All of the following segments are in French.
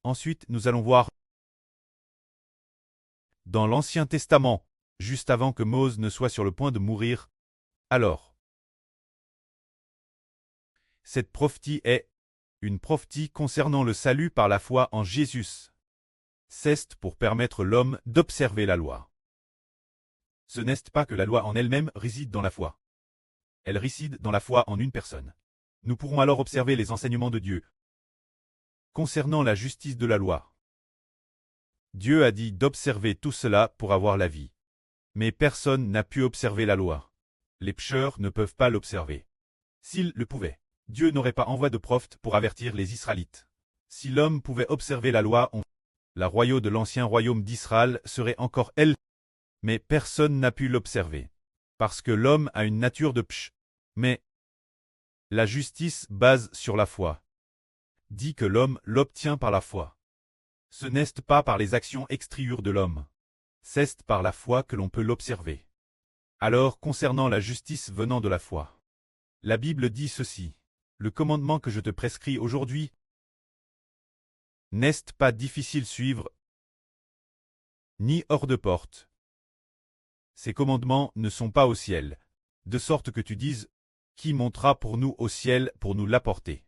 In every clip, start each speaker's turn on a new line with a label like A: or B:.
A: Ensuite, nous allons voir dans l'Ancien Testament, juste avant que Mose ne soit sur le point de mourir. Alors, cette prophétie est une prophétie concernant le salut par la foi en Jésus. C'est pour permettre l'homme d'observer la loi. Ce n'est pas que la loi en elle-même réside dans la foi. Elle réside dans la foi en une personne. Nous pourrons alors observer les enseignements de Dieu concernant la justice de la loi. Dieu a dit d'observer tout cela pour avoir la vie. Mais personne n'a pu observer la loi. Les pécheurs ne peuvent pas l'observer. S'ils le pouvaient, Dieu n'aurait pas envoyé de prophète pour avertir les Israélites. Si l'homme pouvait observer la loi, la royaume de l'ancien royaume d'Israël serait encore elle. Mais personne n'a pu l'observer. Parce que l'homme a une nature de péché. Mais la justice base sur la foi. Dit que l'homme l'obtient par la foi. Ce n'est pas par les actions extérieures de l'homme. C'est par la foi que l'on peut l'observer. Alors, concernant la justice venant de la foi, la Bible dit ceci. Le commandement que je te prescris aujourd'hui n'est pas difficile suivre, ni hors de porte. Ces commandements ne sont pas au ciel, de sorte que tu dises, qui montera pour nous au ciel pour nous l'apporter,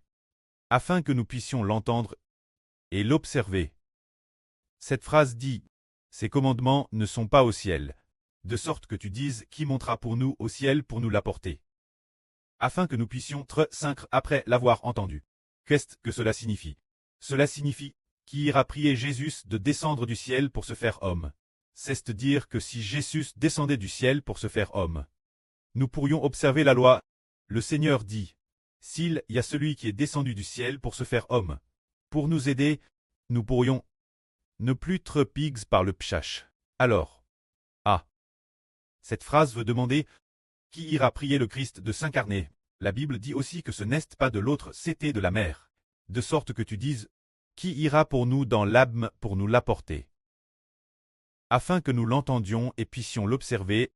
A: afin que nous puissions l'entendre et l'observer. Cette phrase dit, ces commandements ne sont pas au ciel, de sorte que tu dises, qui montera pour nous au ciel pour nous l'apporter, afin que nous puissions cinq après l'avoir entendu. Qu'est-ce que cela signifie? Cela signifie, qui ira prier Jésus de descendre du ciel pour se faire homme. C'est-à-dire que si Jésus descendait du ciel pour se faire homme, nous pourrions observer la loi. Le Seigneur dit, s'il y a celui qui est descendu du ciel pour se faire homme, pour nous aider, nous pourrions ne plus être pigs par le pchash. Alors, cette phrase veut demander, qui ira prier le Christ de s'incarner? La Bible dit aussi que ce n'est pas de l'autre, c'était de la mer. De sorte que tu dises, qui ira pour nous dans l'abîme pour nous l'apporter? Afin que nous l'entendions et puissions l'observer,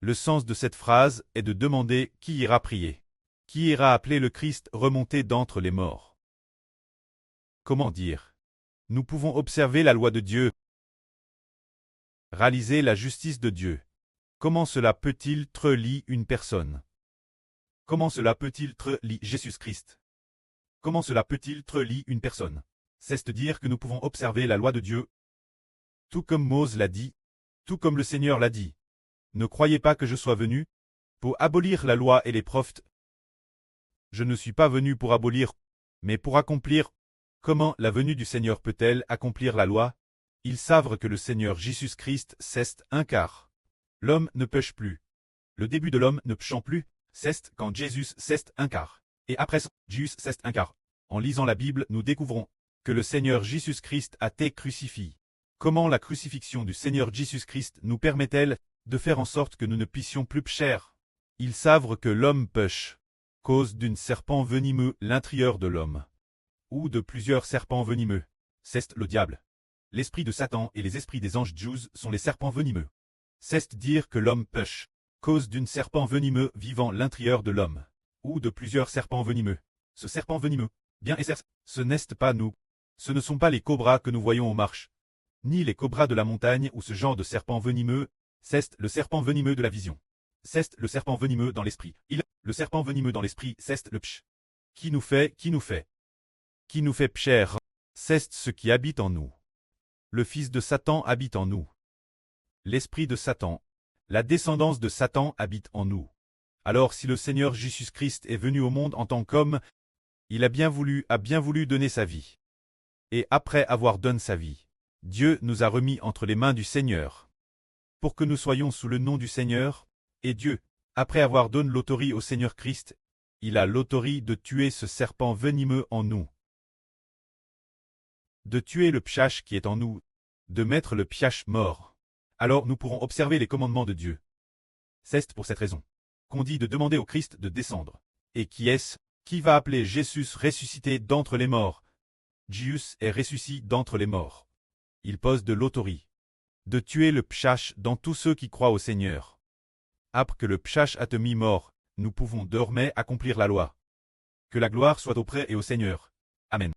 A: le sens de cette phrase est de demander qui ira prier. Qui ira appeler le Christ remonté d'entre les morts? Comment dire? Nous pouvons observer la loi de Dieu, réaliser la justice de Dieu. Comment cela peut-il trelier une personne? Comment cela peut-il trelier Jésus-Christ? Comment cela peut-il trelier une personne? C'est-à-dire que nous pouvons observer la loi de Dieu, tout comme Mose l'a dit, tout comme le Seigneur l'a dit. Ne croyez pas que je sois venu pour abolir la loi et les prophètes. Je ne suis pas venu pour abolir, mais pour accomplir. Comment la venue du Seigneur peut-elle accomplir la loi? Ils savent que le Seigneur Jésus-Christ c'est un quart. L'homme ne pêche plus. Le début de l'homme ne pêchant plus, c'est quand Jésus c'est un quart. Et après Jésus c'est un quart. En lisant la Bible, nous découvrons que le Seigneur Jésus-Christ a été crucifié. Comment la crucifixion du Seigneur Jésus-Christ nous permet-elle de faire en sorte que nous ne puissions plus pécher? Ils savent que l'homme pêche, cause d'une serpent venimeux l'intérieur de l'homme, ou de plusieurs serpents venimeux. C'est le diable. L'esprit de Satan et les esprits des anges Djouz sont les serpents venimeux. C'est dire que l'homme pêche, cause d'une serpent venimeux vivant l'intérieur de l'homme, ou de plusieurs serpents venimeux. Ce serpent venimeux, bien et ce n'est pas nous. Ce ne sont pas les cobras que nous voyons aux marches, ni les cobras de la montagne ou ce genre de serpent venimeux, c'est le serpent venimeux de la vision. C'est le serpent venimeux dans l'esprit. Le serpent venimeux dans l'esprit, c'est le pch. Qui nous fait pcher, c'est ce qui habite en nous. Le fils de Satan habite en nous. L'esprit de Satan, la descendance de Satan habite en nous. Alors si le Seigneur Jésus-Christ est venu au monde en tant qu'homme, il a bien voulu donner sa vie. Et après avoir donné sa vie, Dieu nous a remis entre les mains du Seigneur, pour que nous soyons sous le nom du Seigneur, et Dieu, après avoir donné l'autorité au Seigneur Christ, il a l'autorité de tuer ce serpent venimeux en nous, de tuer le pchash qui est en nous, de mettre le pchash mort. Alors nous pourrons observer les commandements de Dieu. C'est pour cette raison qu'on dit de demander au Christ de descendre. Et qui est-ce qui va appeler Jésus ressuscité d'entre les morts? Jésus est ressuscité d'entre les morts. Il pose de l'autorité de tuer le pchash dans tous ceux qui croient au Seigneur. Après que le pchash a été mis mort, nous pouvons désormais accomplir la loi. Que la gloire soit auprès et au Seigneur.